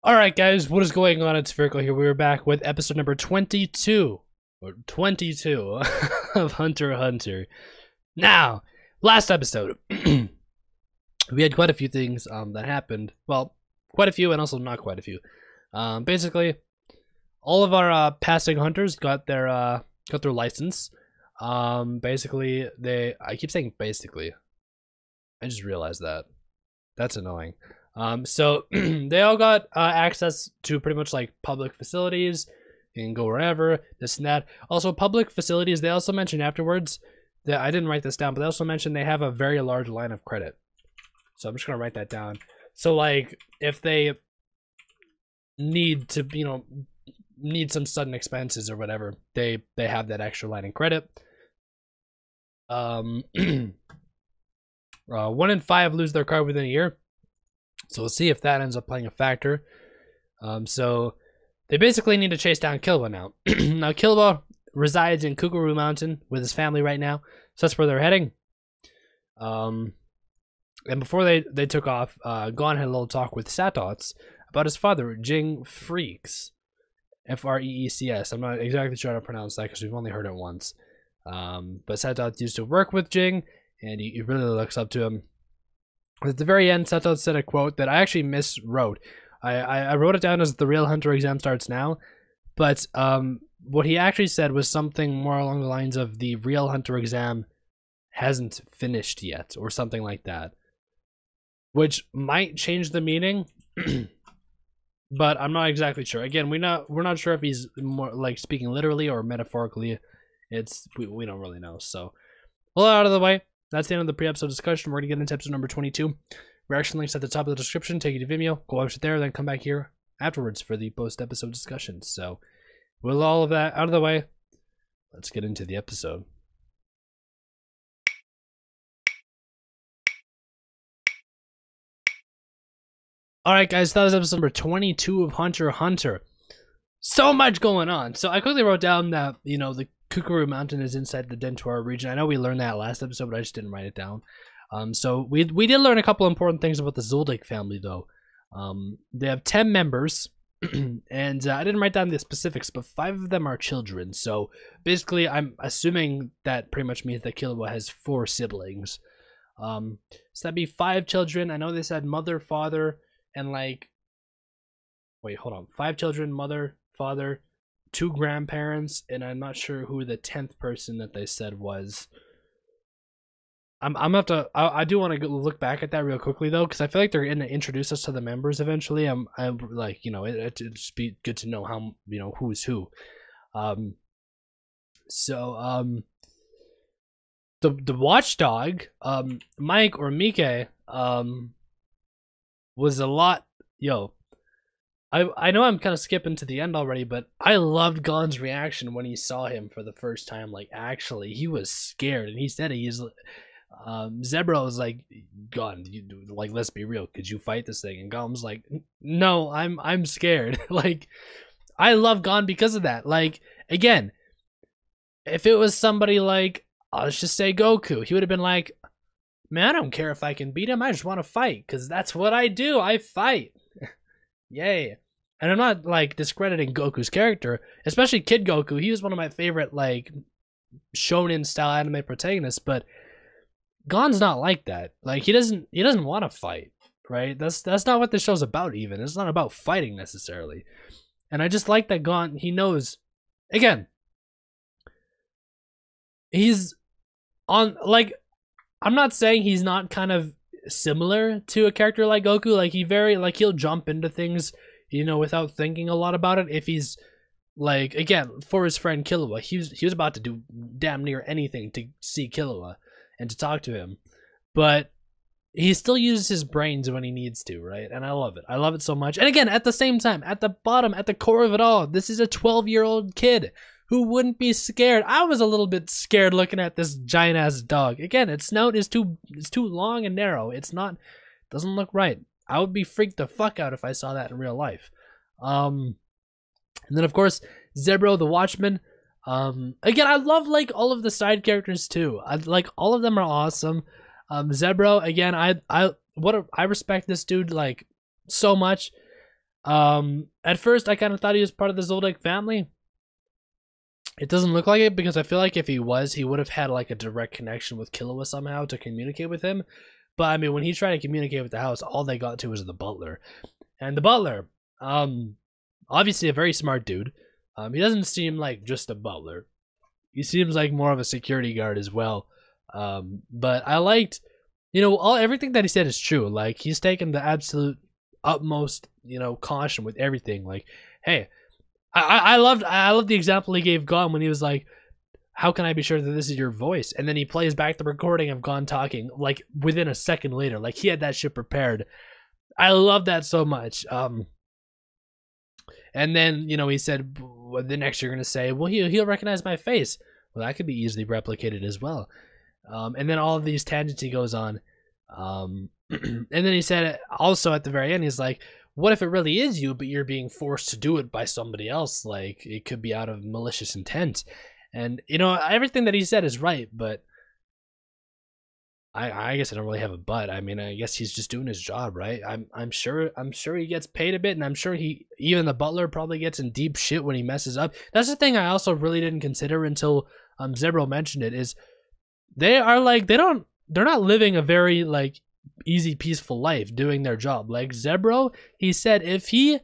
Alright guys, what is going on? It's Virgo here. We're back with episode number 22. Or 22 of Hunter x Hunter. Now, last episode, we had quite a few things that happened. Well, quite a few and also not quite a few. Basically, all of our passing hunters got their license. Basically, I keep saying basically. I just realized that. That's annoying. So they all got access to pretty much like public facilities. You can go wherever, this and that. Also, public facilities, they also mentioned afterwards that I didn't write this down, but they also mentioned they have a very large line of credit. So I'm just gonna write that down. So like if they need to, need some sudden expenses or whatever, they have that extra line of credit. 1 in 5 lose their card within a year. So we'll see if that ends up playing a factor. So they basically need to chase down Killua now. Now Killua resides in Kukuru Mountain with his family right now. So that's where they're heading. And before they took off, Gon had a little talk with Satots about his father, Jing Freaks. Freecs. I'm not exactly sure how to pronounce that because we've only heard it once. But Satots used to work with Jing, and he really looks up to him. At the very end, Sato said a quote that I actually miswrote. I wrote it down as the real Hunter exam starts now, but what he actually said was something more along the lines of the real Hunter exam hasn't finished yet, or something like that, which might change the meaning, but I'm not exactly sure. Again, we're not sure if he's more like speaking literally or metaphorically. We don't really know. So, well, out of the way. That's the end of the pre-episode discussion. We're going to get into episode number 22. Reaction links at the top of the description. Take you to Vimeo. Go watch it there, then come back here afterwards for the post-episode discussion. So, with all of that out of the way, let's get into the episode. Alright guys, that was episode number 22 of Hunter x Hunter. So much going on. So I quickly wrote down that, the Kukuru Mountain is inside the Dentuar region. I know we learned that last episode, but I just didn't write it down. So we did learn a couple important things about the Zoldyck family, though. They have 10 members, and I didn't write down the specifics, but 5 of them are children. So basically, I'm assuming that pretty much means that Killua has 4 siblings. So that'd be 5 children. I know they said mother, father, and like... Wait, hold on. 5 children, mother, father, 2 grandparents, and I'm not sure who the 10th person that they said was. I'm gonna have to. I do want to look back at that real quickly though, because I feel like they're gonna introduce us to the members eventually. I'm like, it'd just be good to know how who's who. The Watchdog, Mike or Mike, was a lot. I know I'm kind of skipping to the end already, but I loved Gon's reaction when he saw him for the first time. Like, actually, he was scared, and he said he's Zebra was like, Gon, like, let's be real, could you fight this thing? And Gon was like, no, I'm scared. Like, I love Gon because of that. Like, again, if it was somebody like, let's just say Goku, he would have been like, man, I don't care if I can beat him, I just want to fight, because that's what I do, I fight. Yay. And I'm not like discrediting Goku's character, especially Kid Goku. He was one of my favorite like shonen style anime protagonists, but Gon's not like that. Like he doesn't want to fight, right? That's not what this show's about even. It's not about fighting necessarily. And I just like that Gon, he knows, again, he's on, like, I'm not saying he's not kind of similar to a character like Goku. Like he'll jump into things, without thinking a lot about it. If he's like, again, for his friend Killua, he was about to do damn near anything to see Killua and to talk to him, but he still uses his brains when he needs to, right? And I love it so much. And again, at the same time, at the bottom, at the core of it all, this is a 12-year-old kid who wouldn't be scared. I was a little bit scared looking at this giant ass dog. Again, its snout is too long and narrow. Doesn't look right. I would be freaked the fuck out if I saw that in real life. And then of course, Zebro the Watchman. Again, I love like all of the side characters too. All of them are awesome. Zebro, again, I respect this dude like so much. At first, I kind of thought he was part of the Zoldyck family. It doesn't look like it because I feel like if he was, he would have had like a direct connection with Killua somehow to communicate with him. But I mean, when he tried to communicate with the house, all they got to was the butler. And the butler, obviously a very smart dude. He doesn't seem like just a butler. He seems like more of a security guard as well. But I liked, you know, everything that he said is true. Like, he's taken the absolute utmost, you know, caution with everything. Like, hey, I loved the example he gave Gon when he was like, how can I be sure that this is your voice? And then he plays back the recording of Gon talking like within a second later. Like, he had that shit prepared. I love that so much. And then, you know, he said, well, the next you're going to say, well, he'll recognize my face. Well, that could be easily replicated as well. And then all of these tangents he goes on. And then he said also at the very end, he's like, what if it really is you, but you're being forced to do it by somebody else? Like, it could be out of malicious intent. And, you know, everything that he said is right, but I guess I don't really have a but. I mean, I guess he's just doing his job, right? I'm sure he gets paid a bit, and I'm sure even the butler probably gets in deep shit when he messes up. That's the thing I also really didn't consider until Zebro mentioned it, is they are like, they're not living a very like easy, peaceful life doing their job. Like Zebro, he said if he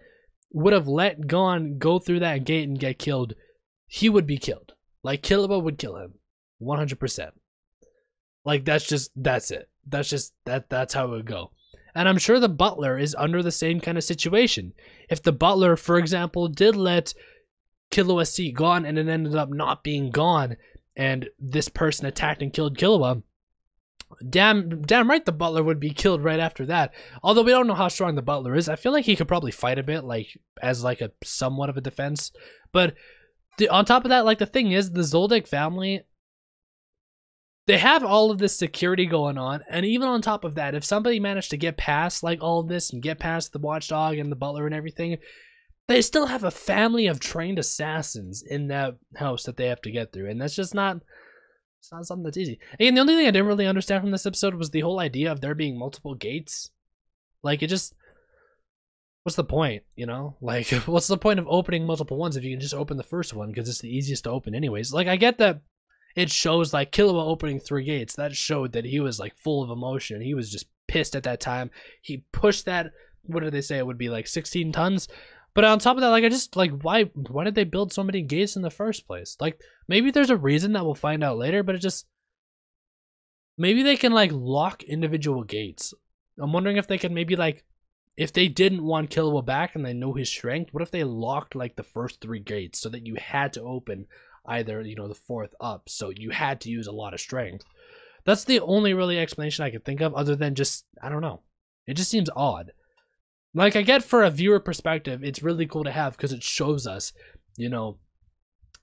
would have let Gon go through that gate and get killed, he would be killed. Like, Killua would kill him 100%. Like, that's it. That's how it would go. And I'm sure the butler is under the same kind of situation. If the butler, for example, did let Killua see Gon and it ended up not being Gon, and this person attacked and killed Killua, damn right the butler would be killed right after that. Although we don't know how strong the butler is. I feel like he could probably fight a bit, like, as like a somewhat of a defense. But on top of that, like, the thing is, the Zoldyck family, they have all of this security going on, and even on top of that, if somebody managed to get past like all of this and get past the Watchdog and the butler and everything, they still have a family of trained assassins in that house that they have to get through, and that's just not, it's not something that's easy. Again, the only thing I didn't really understand from this episode was the whole idea of there being multiple gates. Like, it just, what's the point, you know? Like, what's the point of opening multiple ones if you can just open the first one because it's the easiest to open anyways? Like, I get that it shows like Killua opening 3 gates. That showed that he was like full of emotion. He was just pissed at that time. He pushed that, what did they say? It would be like 16 tons. But on top of that, like, I just, like, why did they build so many gates in the first place? Like, maybe there's a reason that we'll find out later, but it just, maybe they can like lock individual gates. I'm wondering if they can maybe like, if they didn't want Killua back and they know his strength, what if they locked like the first 3 gates so that you had to open either, you know, the 4th up, so you had to use a lot of strength? That's the only really explanation I could think of, other than just, I don't know, it just seems odd. Like, I get for a viewer perspective, it's really cool to have because it shows us, you know,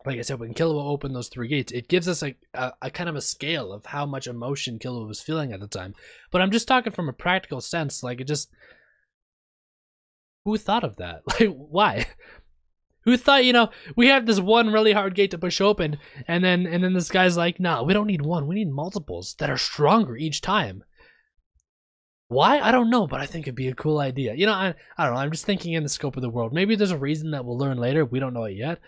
like I said, when Killua opened those 3 gates, it gives us a kind of a scale of how much emotion Killua was feeling at the time. But I'm just talking from a practical sense, like, it just, who thought of that? Like, why? Who thought, you know, we have this one really hard gate to push open, and then this guy's like, nah, we don't need one, we need multiples that are stronger each time. Why? I don't know, but I think it'd be a cool idea. You know, I don't know, I'm just thinking in the scope of the world. Maybe there's a reason that we'll learn later. We don't know it yet.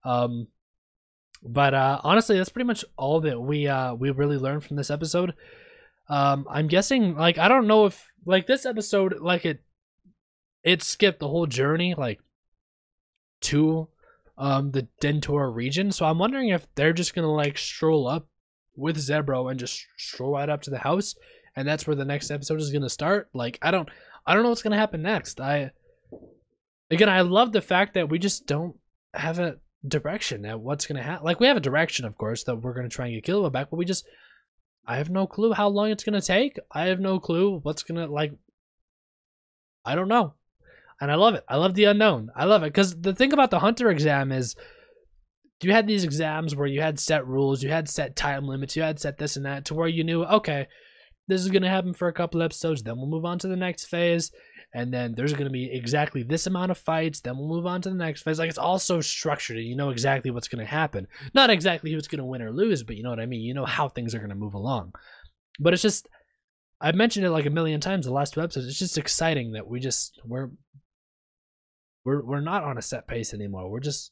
But honestly, that's pretty much all that we really learned from this episode. I'm guessing, like, I don't know if, like, this episode, like, it skipped the whole journey, like, to the Dentor region, so I'm wondering if they're just gonna like stroll up with Zebro and just stroll right up to the house, and that's where the next episode is gonna start. Like, I don't know what's gonna happen next. I love the fact that we just don't have a direction at what's gonna happen. Like, we have a direction, of course, that we're gonna try and get Killua back, but I have no clue how long it's gonna take. I have no clue what's gonna, like, I don't know. And I love it. I love the unknown. I love it. Because the thing about the Hunter exam is, you had these exams where you had set rules, you had set time limits, you had set this and that, to where you knew, okay, this is going to happen for a couple episodes, then we'll move on to the next phase, and then there's going to be exactly this amount of fights, then we'll move on to the next phase. Like, it's all so structured, and you know exactly what's going to happen. Not exactly who's going to win or lose, but you know what I mean? You know how things are going to move along. But it's just, I've mentioned it like a million times the last 2 episodes, it's just exciting that we're we're not on a set pace anymore.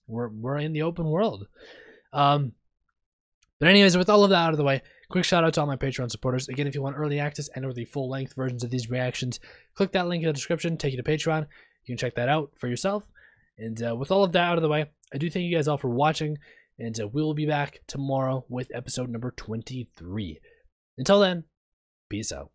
We're in the open world. But anyways, with all of that out of the way, quick shout out to all my Patreon supporters. Again, if you want early access and or the full length versions of these reactions, click that link in the description, take you to Patreon. You can check that out for yourself. And with all of that out of the way, I do thank you guys all for watching, and we will be back tomorrow with episode number 23. Until then, peace out.